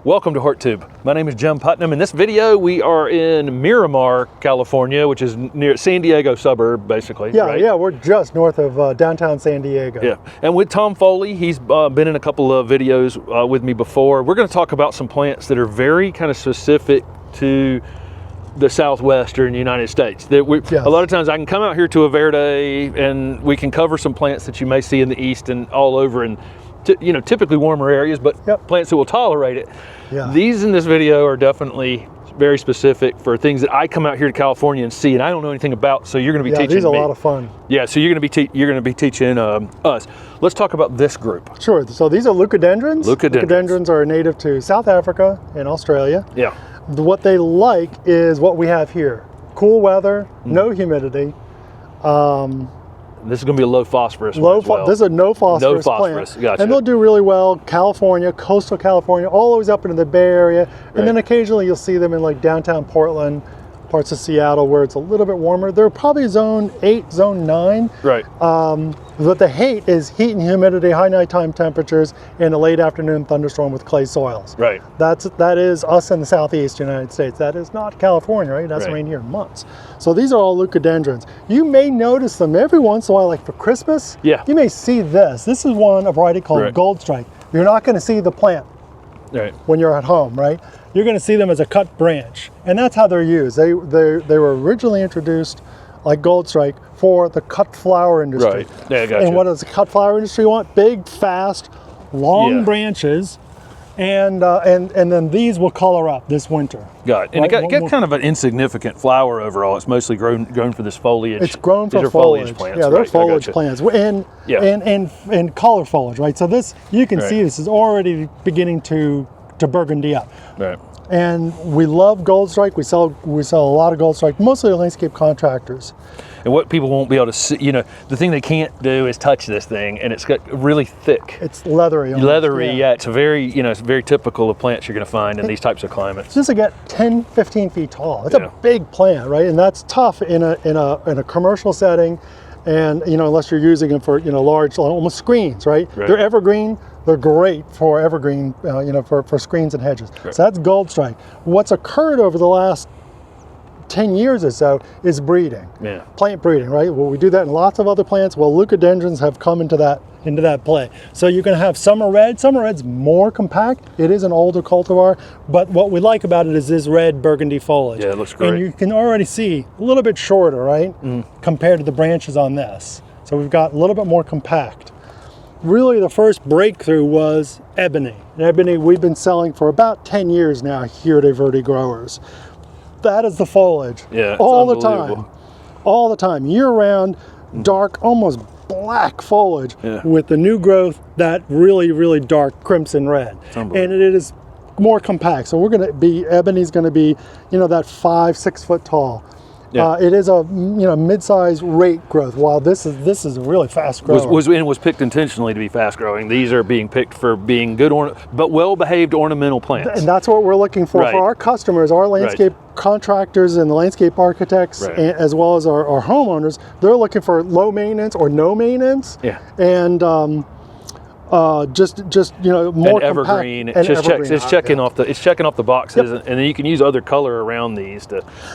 Welcome to HortTube. My name is Jim Putnam. In this video, we are in Miramar, California, which is near San Diego suburb, basically. Yeah, right? yeah, we're just north of downtown San Diego. Yeah, and with Tom Foley, he's been in a couple of videos with me before. We're going to talk about some plants that are very kind of specific to the southwestern United States. A lot of times I can come out here to Everde and we can cover some plants that you may see in the east and all over, and typically warmer areas, but plants that will tolerate it. Yeah. These in this video are definitely very specific for things that I come out here to California and see, and I don't know anything about. So you're going to be teaching me. These are a lot of fun. Yeah, so you're going to be teaching us. Let's talk about this group. Sure. So these are leucadendrons. Leucadendrons are native to South Africa and Australia. Yeah. What they like is what we have here: cool weather, no humidity. This is going to be a low phosphorus one as well. This is a no phosphorus plant. Gotcha. And they'll do really well California, coastal California, all the way up into the Bay Area. And then occasionally you'll see them in like downtown Portland, parts of Seattle where it's a little bit warmer. They're probably zone 8, zone 9. Right. What they hate is heat and humidity, high nighttime temperatures, and a late afternoon thunderstorm with clay soils. Right. That is us in the southeast United States. That is not California, right? It doesn't rain here in months. So these are all leucadendrons. You may notice them every once in a while, like for Christmas. Yeah. You may see this. This is a variety called Gold Strike. You're not going to see the plant when you're at home, right? You're going to see them as a cut branch, and that's how they're used. They were originally introduced like Gold Strike for the cut flower industry. Right. Yeah, gotcha. And what does the cut flower industry want? Big, fast, long branches, and then these will color up this winter. Got it. And it got kind of an insignificant flower overall. It's mostly grown for this foliage. It's grown for foliage plants. Yeah, they're foliage plants and color foliage, right? So this, you can see this is already beginning to burgundy up. Right. And we love Gold Strike. We sell a lot of Gold Strike, mostly to landscape contractors. And what people won't be able to see, the thing they can't do is touch this thing, and it's got really thick. It's leathery. Yeah. It's it's very typical of plants you're going to find in these types of climates. Just to get 10, 15 feet tall. It's a big plant, right? And that's tough in a commercial setting, and unless you're using them for large, almost screens, right? They're evergreen. They're great for evergreen, for screens and hedges. Right. So that's Gold Strike. What's occurred over the last 10 years or so is breeding, plant breeding, right? Well, we do that in lots of other plants. Well, leucadendrons have come into that play. So you're going to have summer red. Summer red's more compact. It is an older cultivar, but what we like about it is this red burgundy foliage. Yeah, it looks great. And you can already see a little bit shorter, right, compared to the branches on this. So we've got a little bit more compact. Really, the first breakthrough was ebony. And ebony we've been selling for about 10 years now here at Everde Growers. That is the foliage. Yeah, all the time, year-round, dark, almost black foliage with the new growth, that really, really dark crimson red. And it is more compact. So ebony's going to be, that 5-6 foot tall. Yeah. It is a mid-size rate growth, while this is a really fast growth. Was picked intentionally to be fast growing. These are being picked for being good but well-behaved ornamental plants. And that's what we're looking for our customers, our landscape contractors and the landscape architects, as well as our homeowners. They're looking for low maintenance or no maintenance. Yeah. And just more evergreen. It's checking off the boxes, and then you can use other color around these.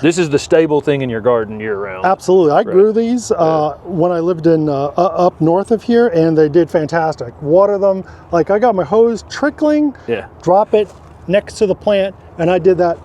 This is the stable thing in your garden year round. Absolutely, I grew these when I lived in up north of here, and they did fantastic. Water them, like I got my hose trickling. Yeah. Drop it next to the plant, and I did that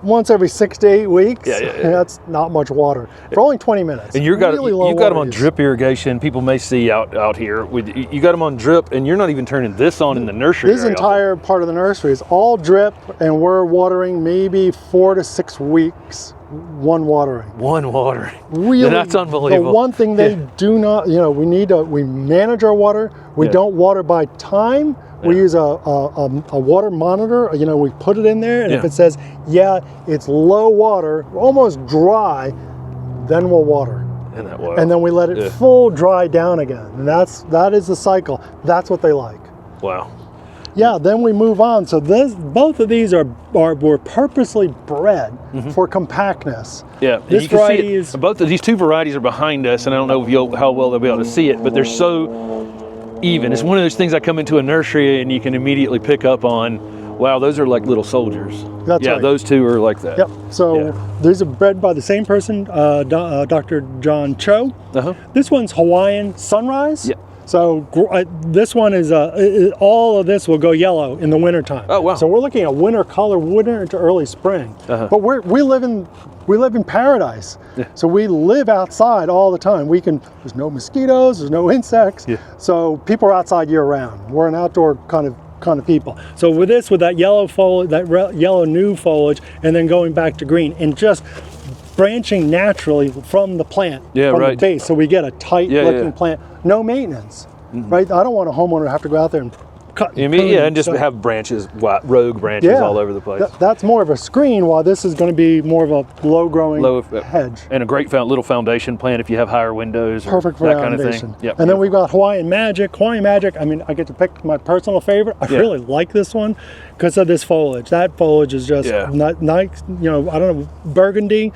once every 6 to 8 weeks. That's not much water for only 20 minutes. And you've got them on drip irrigation. People may see out here. You got them on drip, and you're not even turning this on in the nursery. This entire part of the nursery is all drip, and we're watering maybe 4 to 6 weeks. One watering. Really, that's unbelievable. The one thing they do not, we manage our water. We don't water by time. We use a water monitor. We put it in there, and if it says, it's low water, almost dry, then we'll water. And then we let it full dry down again. And that is the cycle. That's what they like. Wow. Yeah, then we move on. So both of these were purposely bred for compactness. Yeah, this variety is both of these two varieties are behind us, and I don't know how well they'll be able to see it, but they're so even. It's one of those things I come into a nursery and you can immediately pick up on Wow, those are like little soldiers. That's right. Those two are like that. Yep. So these are bred by the same person, Dr. John Cho. This one's Hawaiian Sunrise. Yeah. So this one is, all of this will go yellow in the wintertime. Oh, wow. So we're looking at winter color, winter into early spring. But we live in paradise. Yeah. So we live outside all the time. There's no mosquitoes, there's no insects. Yeah. So people are outside year round. We're an outdoor kind of people. So with that yellow foliage, yellow new foliage, and then going back to green, and just branching naturally from the plant, from the base, so we get a tight looking plant, no maintenance, right? I don't want a homeowner to have to go out there and cut. And just have branches, rogue branches all over the place. That's more of a screen, while this is going to be more of a low-growing hedge. And a great little foundation plant if you have higher windows. Perfect for that foundation. Kind of thing. Yep. And then we've got Hawaiian Magic. Hawaiian Magic, I mean, I get to pick my personal favorite. I really like this one because of this foliage. That foliage is just nice, I don't know, burgundy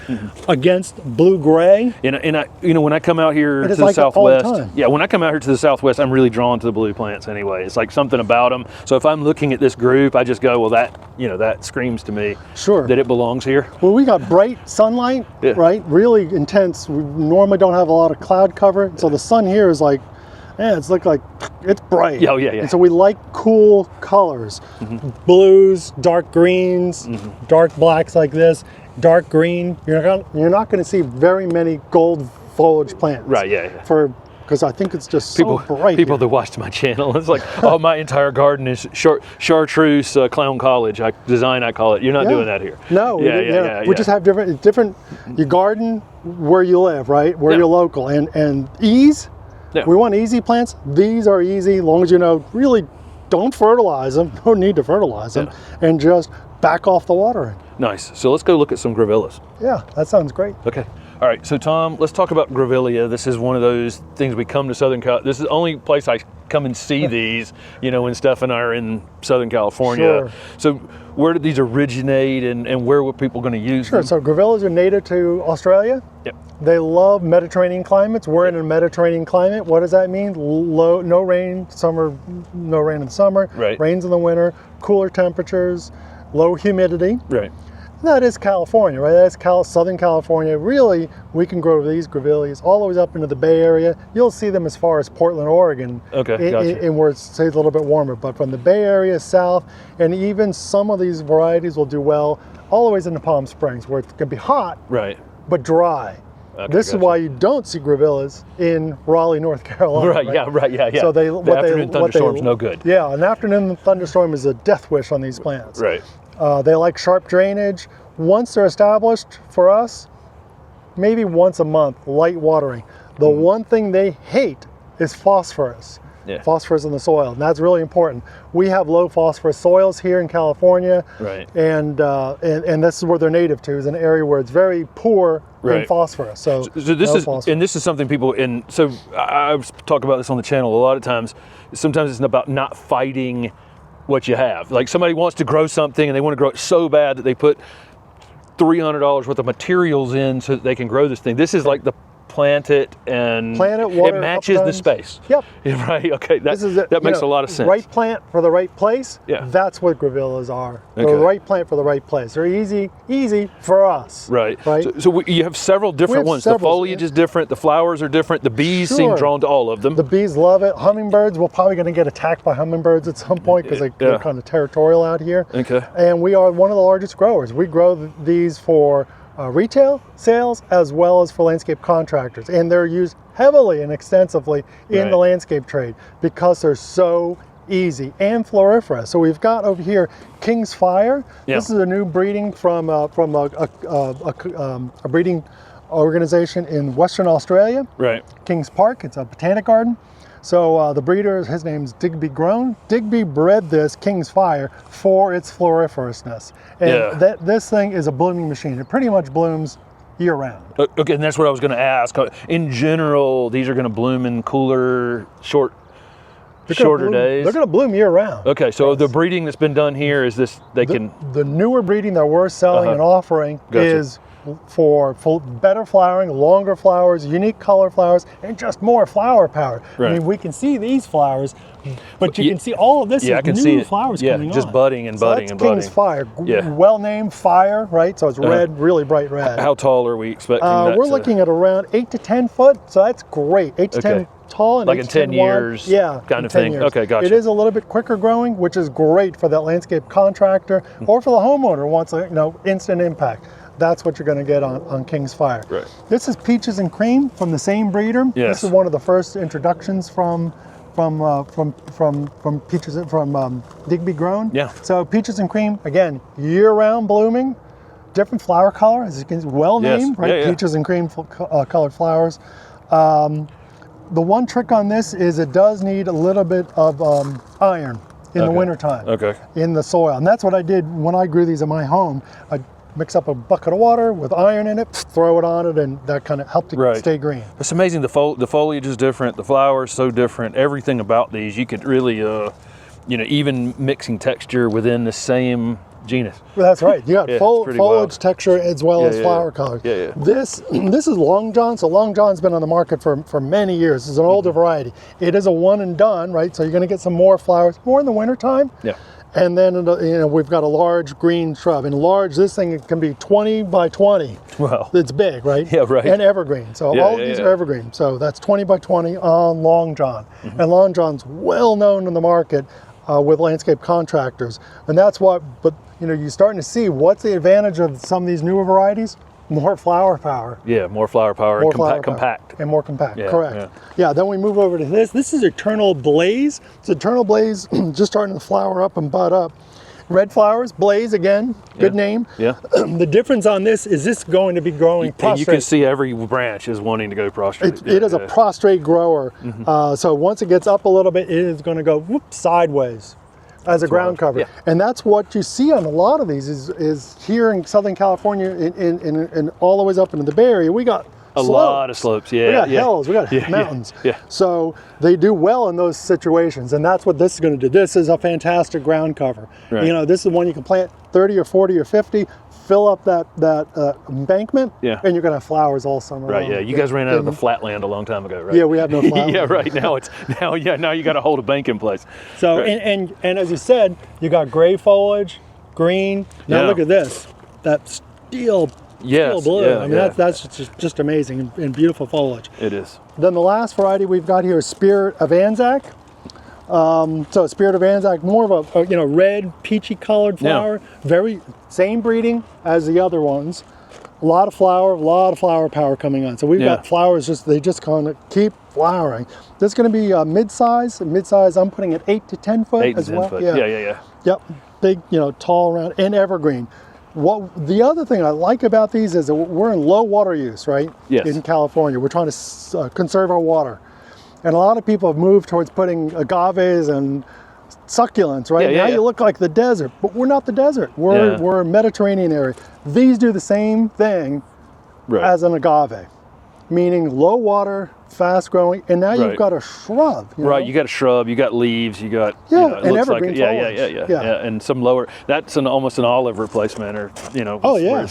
against blue-gray. And I, when I come out here to the Southwest, when I come out here to the Southwest, I'm really drawn to the blue plants anyway. It's like something about them. So if I'm looking at this group, I just go, well, that screams to me that it belongs here. Well, we got bright sunlight, right? Really intense. We normally don't have a lot of cloud cover, so the sun here is like, it's it's bright. And so we like cool colors, blues, dark greens, dark blacks like this, dark green. You're not going to see very many gold foliage plants. Because I think it's just so bright. People that watch my channel, it's like, my entire garden is chartreuse clown college design, I call it. You're not doing that here. No, we just have different. You garden where you live, right? Where you're local, and ease. We want easy plants. These are easy, as long as really don't fertilize them. No need to fertilize them, and just back off the watering. Nice. So let's go look at some gravillas. Yeah, that sounds great. Okay. All right, so Tom, let's talk about grevillea. This is one of those things we come to Southern California. This is the only place I come and see these, when Steph and I are in Southern California. So where did these originate, and where were people going to use them? So gravillas are native to Australia. Yep. They love Mediterranean climates. We're in a Mediterranean climate. What does that mean? No rain in the summer, rains in the winter, cooler temperatures, low humidity. Right. That is California, right? That's Southern California. Really, we can grow these grevilleas all the way up into the Bay Area. You'll see them as far as Portland, Oregon, and where it stays a little bit warmer. But from the Bay Area south, and even some of these varieties will do well all the way into Palm Springs, where it can be hot, but dry. This is why you don't see grevillas in Raleigh, North Carolina. Yeah. So the afternoon thunderstorm's no good. Yeah, an afternoon thunderstorm is a death wish on these plants. Right. They like sharp drainage. Once they're established, for us, maybe once a month, light watering. The one thing they hate is phosphorus. Phosphorus in the soil, and that's really important. We have low phosphorus soils here in California, and this is where they're native to, is an area where it's very poor in phosphorus. So this is something people so I talk about this on the channel a lot of times. Sometimes it's about not fighting what you have. Like somebody wants to grow something and they want to grow it so bad that they put $300 worth of materials in so that they can grow this thing. This is like the plant it, water, it matches the space. Yep. Right. Okay. That makes a lot of sense. Right plant for the right place. Yeah. That's what gravillas are. The right plant for the right place. They're easy for us. Right. So you have several different ones. The foliage is different. The flowers are different. The bees seem drawn to all of them. The bees love it. Hummingbirds, we're probably going to get attacked by hummingbirds at some point because they're kind of territorial out here. Okay. And we are one of the largest growers. We grow these for retail sales as well as for landscape contractors, and they're used heavily and extensively in the landscape trade because they're so easy and floriferous. So we've got over here King's Fire. This is a new breeding from a breeding organization in Western Australia. King's Park. It's a botanic garden. So the breeder, his name's Digby Grown. Digby bred this King's Fire for its floriferousness. And this thing is a blooming machine. It pretty much blooms year round. Okay, and that's what I was going to ask. In general, these are going to bloom in cooler, shorter days? They're going to bloom year round. Okay, so the breeding that's been done here is this, the newer breeding that we're selling and offering is for better flowering, longer flowers, unique color flowers, and just more flower power. Right. I mean, we can see these flowers, but you can see all of this is I can new see it. flowers coming just on. budding and budding so and that's King's budding. Fire, well-named Fire, right? So it's red, really bright red. How tall are we expecting that we're looking at around 8 to 10 foot, so that's great. 8 to 10 tall and like 8 in to 10 10 years wide. kind of thing. Years. Okay, gotcha. It is a little bit quicker growing, which is great for that landscape contractor or for the homeowner who wants instant impact. That's what you're going to get on King's Fire. Right. This is Peaches and Cream from the same breeder. Yes. This is one of the first introductions from Peaches from Digby Grown. Yeah. So Peaches and Cream, again, year-round blooming, different flower color, as you can see, well named, right? Peaches and cream colored flowers. The one trick on this is it does need a little bit of iron in the wintertime in the soil. And that's what I did when I grew these in my home. I mix up a bucket of water with iron in it, throw it on it, and that kind of helped it stay green. It's amazing. The foliage is different. The flowers so different. Everything about these, you could really, even mixing texture within the same genus. That's right. You got foliage texture as well as flower color. Yeah. This is Long John. So Long John's been on the market for many years. It's an older variety. It is a one and done, right? So you're going to get some more flowers, more in the wintertime. Yeah. And then we've got a large green shrub. And large, this thing can be 20 by 20. Wow. It's big, right? Yeah, right. And evergreen. So all of these are evergreen. So that's 20 by 20 on Long John. And Long John's well known in the market with landscape contractors. And that's what, but you're starting to see what's the advantage of some of these newer varieties? More flower power. Yeah, more flower power and compact. And more compact, correct. Yeah, then we move over to this. This is Eternal Blaze. It's Eternal Blaze just starting to flower up and bud up. Red flowers, Blaze again, good name. Yeah. The difference on this is this going to be growing prostrate. And you can see every branch is wanting to go prostrate. It is a prostrate grower. So once it gets up a little bit, it is going to go sideways as a ground cover. And that's what you see on a lot of these is here in Southern California and all the way up into the Bay Area, we got a lot of slopes. We got hills, we got mountains. So they do well in those situations, and that's what this is going to do. This is a fantastic ground cover. Right. This is one you can plant 30 or 40 or 50, fill up that embankment, and you're going to have flowers all summer long. Right, you guys ran out of the flatland a long time ago, right? Yeah, we have no flatland. Yeah, right. Now you got to hold a bank in place. So, and as you said, you got gray foliage, green. Now look at this, that steel blue. I mean, that's just amazing and beautiful foliage. It is. Then the last variety we've got here is Spirit of Anzac. So Spirit of Anzac, more of a red, peachy colored flower. Very same breeding as the other ones. A lot of flower power coming on. So we've got flowers they just kind of keep flowering. This is going to be mid-size. Mid-size, I'm putting it 8 to 10 foot 8 to as 10 well. Foot. Yeah. Yep. Big, tall, round, and evergreen. The other thing I like about these is that we're in low water use, right? Yes. In California, we're trying to conserve our water, and a lot of people have moved towards putting agaves and succulents, right? Now you look like the desert, but we're not the desert. We're a Mediterranean area. These do the same thing as an agave, meaning low water, fast growing, and now you've got a shrub. You got a shrub, you got leaves, you got it looks evergreen like and some lower. That's almost an olive replacement, or Oh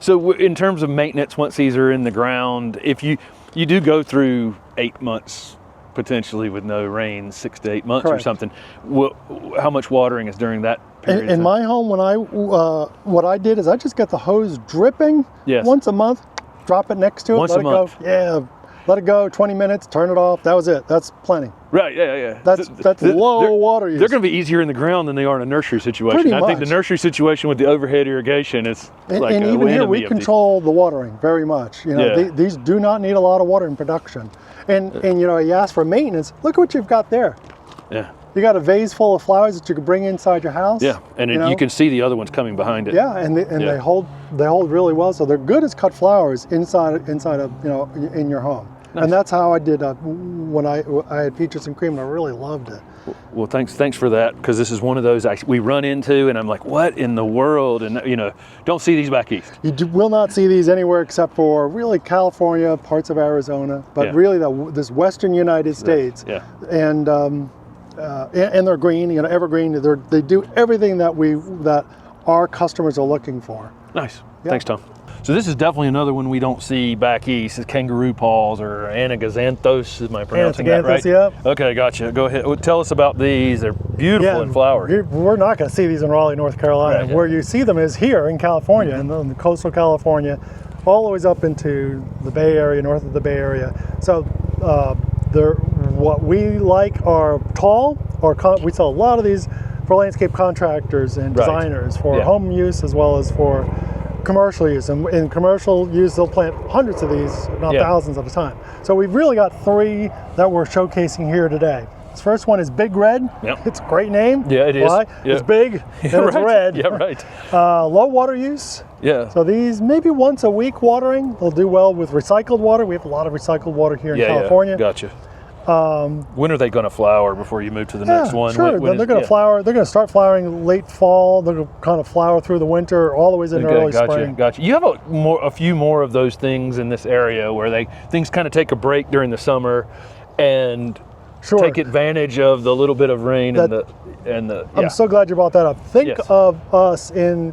So in terms of maintenance, once these are in the ground, if you do go through 8 months potentially with no rain, 6 to 8 months or something, how much watering is during that period? In my home, when what I did is I just got the hose dripping once a month, drop it next to it, let it go. Yeah. Let it go 20 minutes, turn it off. That was it. That's plenty. Right, yeah. That's low water use. They're going to be easier in the ground than they are in a nursery situation. Pretty I much. think the nursery situation with the overhead irrigation is like and even here we control the watering very much. These do not need a lot of water in production. And you ask for maintenance. Look at what you've got there. Yeah. You got a vase full of flowers that you can bring inside your house. Yeah, and you can see the other ones coming behind it. Yeah, and they hold really well. So they're good as cut flowers inside of in your home. Nice. And that's how I did when I had Peaches and Cream, and I really loved it. Well, thanks for that, because this is one of those we run into, and I'm like, what in the world? And don't see these back east. You will not see these anywhere except for really California, parts of Arizona, but really this western United States. Yeah. And they're green, evergreen. They do everything that our customers are looking for. Nice. Yeah. Thanks, Tom. So this is definitely another one we don't see back east. Is kangaroo paws or anaganthos. Am I pronouncing that right? Yep. Okay, gotcha. Go ahead. Tell us about these. They're beautiful in flower. We're not going to see these in Raleigh, North Carolina. Right, yeah. Where you see them is here in California, in the coastal California, all the way up into the Bay Area, north of the Bay Area. So what we like are tall, or we sell a lot of these for landscape contractors and designers for home use as well as for commercial use. And in commercial use, they'll plant hundreds of these, if not thousands at a time. So we've really got 3 that we're showcasing here today. This first one is Big Red. Yep. It's a great name. Yeah, it is. Why? Yeah. It's big and it's red. Yeah, right. Low water use. Yeah. So these maybe once a week watering. They'll do well with recycled water. We have a lot of recycled water here in California. Yeah, gotcha. When are they going to flower before you move to the next one? Sure. Then they're going to flower. They're going to start flowering late fall. They're going to kind of flower through the winter, all the way into early spring. Gotcha. You have a few more of those things in this area where things kind of take a break during the summer and take advantage of the little bit of rain and the. I'm so glad you brought that up. Think of us in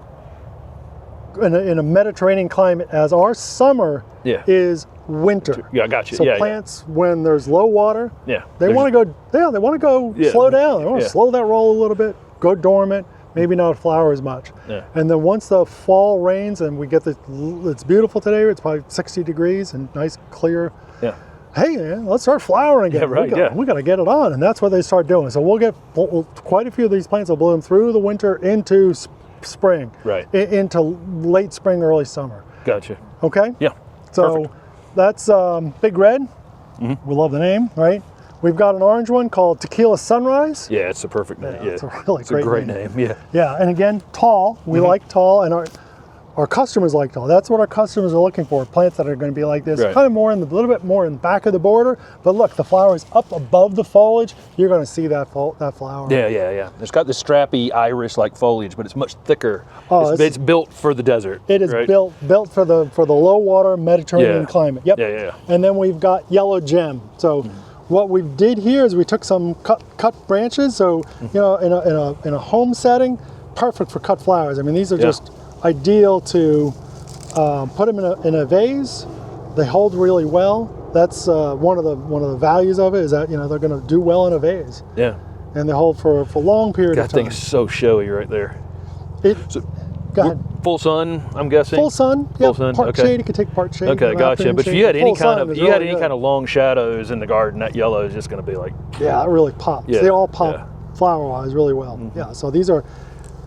a Mediterranean climate as our summer is winter. Yeah, gotcha. So plants when there's low water, they want to go. They want to go slow down. They want to slow that roll a little bit, go dormant, maybe not flower as much. Yeah. And then once the fall rains and we get it's beautiful today. It's probably 60 degrees and nice clear. Yeah. Hey, man, let's start flowering again. We got to get it on, and that's what they start doing. So we'll get quite a few of these plants will bloom through the winter into spring, into late spring, early summer. Gotcha. Okay. Yeah. So that's Big Red. Mm-hmm. We love the name, right? We've got an orange one called Tequila Sunrise. Yeah, it's a perfect name. Yeah, it's a really great name. Yeah. Yeah, and again, tall. We like tall, and our customers like tall. That's what our customers are looking for. Plants that are going to be like this, kind of more a little bit more in the back of the border. But look, the flower is up above the foliage. You're going to see that flower. Yeah. It's got this strappy iris-like foliage, but it's much thicker. It's built for the desert. It is built for the low water Mediterranean climate. Yep. Yeah. And then we've got Yellow Gem. So what we did here is we took some cut branches. So in a home setting, perfect for cut flowers. I mean, these are just ideal to put them in a vase. They hold really well. That's one of the values of it is that they're going to do well in a vase. Yeah. And they hold for a long period of time. That thing is so showy right there. Go ahead. Full sun, I'm guessing. Full sun. Full sun. Part shade. You could take part shade. Okay, gotcha. But if you had any kind of long shadows in the garden, that yellow is just going to be like. Yeah, it really pops. Yeah. They all pop flower-wise really well. Mm-hmm. Yeah. So these are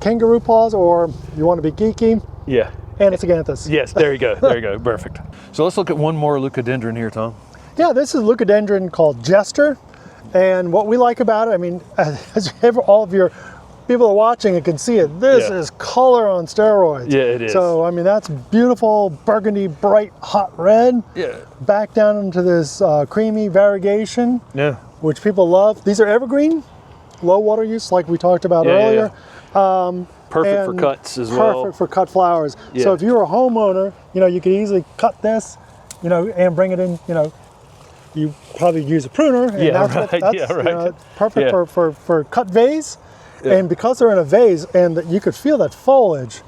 kangaroo paws, or you want to be geeky. Yeah. Anaganthus. Yes, there you go. Perfect. So let's look at one more leucodendron here, Tom. Yeah, this is a leucodendron called Jester. And what we like about it, I mean, as all of your people are watching and can see it, this is color on steroids. Yeah, it is. So, I mean, that's beautiful burgundy, bright, hot red. Yeah. Back down into this creamy variegation, which people love. These are evergreen, low water use, like we talked about earlier. Perfect for cuts as well. Perfect for cut flowers. Yeah. So if you're a homeowner, you could easily cut this, and bring it in, you probably use a pruner. And perfect for cut vase. Yeah. And because they're in a vase and you could feel that foliage,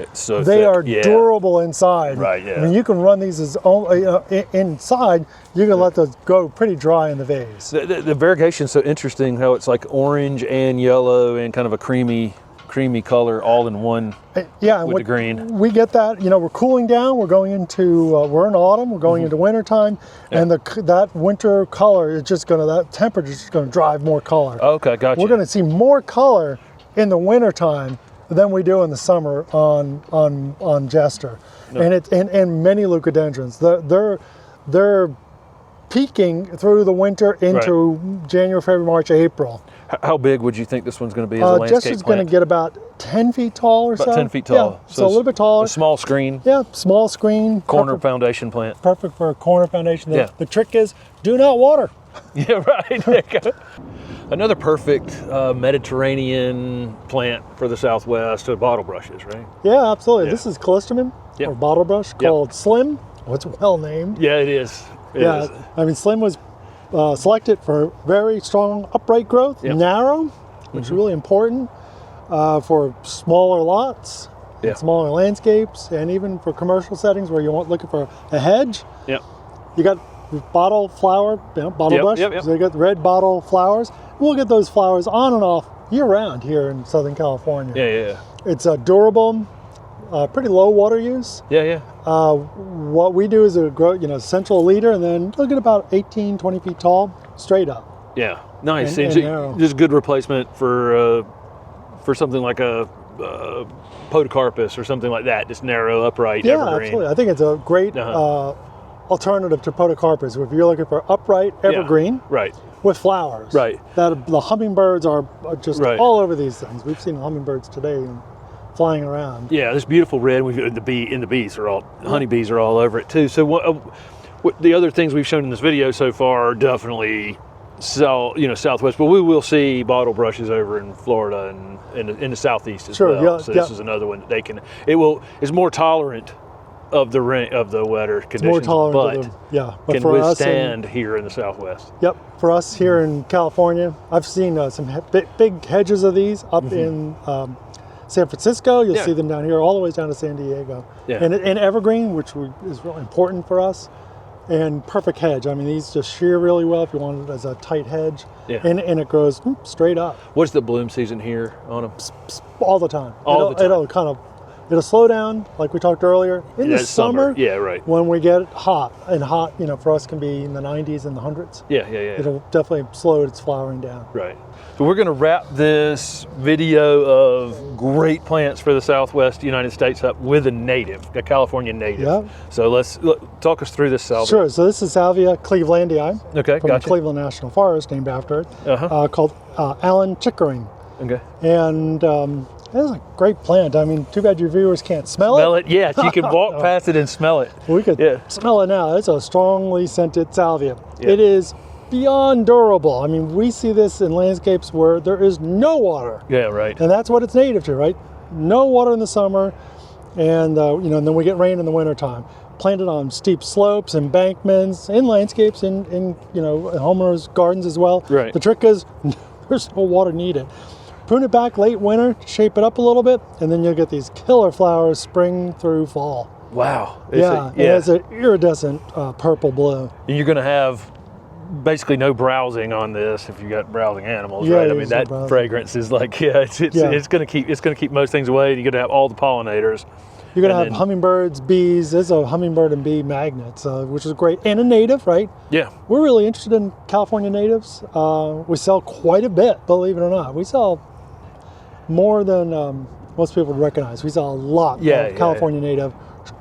they are durable inside. Right, yeah. I mean, you can run these as inside, you can let those go pretty dry in the vase. The variegation is so interesting, how it's like orange and yellow and kind of a creamy color all in one with the green. We get that, we're cooling down, we're going into, we're in autumn, we're going into winter time, and that winter color is just that temperature is just going to drive more color. Okay, gotcha. We're going to see more color in the winter time than we do in the summer on Jester. No. And many leucodendrons. They're peaking through the winter into January, February, March, April. How big would you think this one's going to be as a landscape Jester's going to get about 10 feet tall or so. About 10 feet tall. Yeah, so a little bit taller. A small screen. Yeah, small screen. Corner foundation plant. Perfect for a corner foundation. The trick is, do not water. Yeah, right. There you go. Another perfect Mediterranean plant for the Southwest are bottle brushes, right? Yeah, absolutely. Yeah. This is callistemon, or bottle brush, called Slim. Oh, it's well named. Yeah, it is. It is. I mean, Slim was selected for very strong upright growth, narrow, which is really important for smaller lots. in smaller landscapes, and even for commercial settings where you want looking for a hedge. Yep. You got bottle flower, bottle brush. So you got red bottle flowers. We'll get those flowers on and off year round here in Southern California. Yeah. It's durable, pretty low water use. Yeah. What we do is grow, central leader, and then look at about 18, 20 feet tall, straight up. Yeah, nice. And just good replacement for something like a podocarpus or something like that. Just narrow, upright, evergreen. Yeah, absolutely. I think it's a great alternative to podocarpus. If you're looking for upright evergreen, right, with flowers, right, that the hummingbirds are just all over these things. We've seen hummingbirds today flying around. Yeah, this beautiful red. The bees are all honeybees are all over it too. So what the other things we've shown in this video so far are definitely southwest, but we will see bottle brushes over in Florida and in the southeast as well. Yeah, so this is another one that it's more tolerant of the wetter conditions, more tolerant but can withstand here in the southwest. Yep, for us here in California, I've seen some big hedges of these up in San Francisco. You'll see them down here, all the way down to San Diego. Yeah. And evergreen, which is really important for us. And perfect hedge. I mean, these just shear really well if you want it as a tight hedge. Yeah. And it grows straight up. What's the bloom season here on them? All the time. All the time. It'll slow down, like we talked earlier. In the summer, yeah, right. When we get hot, for us can be in the 90s and the 100s. Yeah. It'll definitely slow its flowering down. Right. So we're going to wrap this video of great plants for the Southwest United States up with a California native. Yeah. So talk us through this salvia. Sure. So this is Salvia clevelandii. Okay, from the Cleveland National Forest, named after it, called Allen Chickering. Okay. And it's a great plant. I mean, too bad your viewers can't smell it. Smell it, yeah. You can walk past it and smell it. We could smell it now. It's a strongly scented salvia. Yeah. It is beyond durable. I mean, we see this in landscapes where there is no water. Yeah, right. And that's what it's native to, right? No water in the summer, and and then we get rain in the wintertime. Planted on steep slopes, embankments, in landscapes, in homeowners' gardens as well. Right. The trick is there's no water needed. Prune it back late winter, shape it up a little bit, and then you'll get these killer flowers spring through fall. Wow. It has an iridescent purple blue. And you're going to have basically no browsing on this if you got browsing animals, right? I mean, that fragrance is like, it's going to keep most things away. You're going to have all the pollinators. You're going to have hummingbirds, bees. There's a hummingbird and bee magnet, which is great. And a native, right? Yeah. We're really interested in California natives. We sell quite a bit, believe it or not. We sell more than most people would recognize. We sell a lot of California native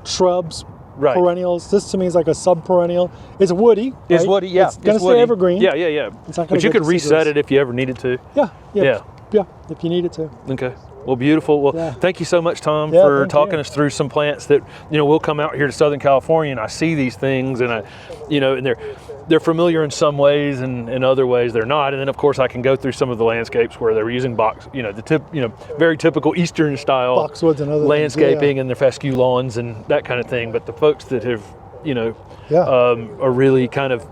shrubs, perennials. This to me is like a sub-perennial. It's woody. Right? It's woody, yeah. It's going to stay evergreen. Yeah. But you could reset it if you ever needed to. Yeah, if you needed to. Okay. Well, beautiful. Well, thank you so much, Tom, for talking us through some plants that, we'll come out here to Southern California and I see these things and and they're familiar in some ways and in other ways they're not. And then of course I can go through some of the landscapes where they're using very typical Eastern style boxwoods and other landscaping and their fescue lawns and that kind of thing. But the folks that have, are really kind of,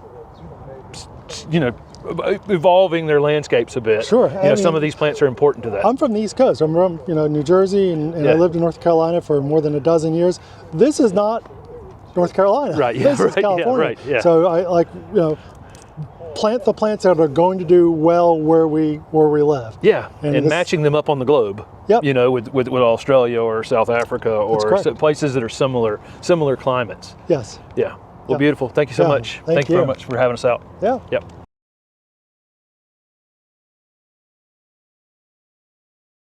evolving their landscapes a bit. Sure. Some of these plants are important to that. I'm from the East Coast. I'm from New Jersey, and I lived in North Carolina for more than a dozen years. This is not North Carolina. Right. This is California. So I plant the plants that are going to do well where we live. Yeah. And matching them up on the globe. Yep. With Australia or South Africa or places that are similar climates. Yes. Yeah. Well, beautiful. Thank you so much. Thank you very much for having us out. Yeah. Yep.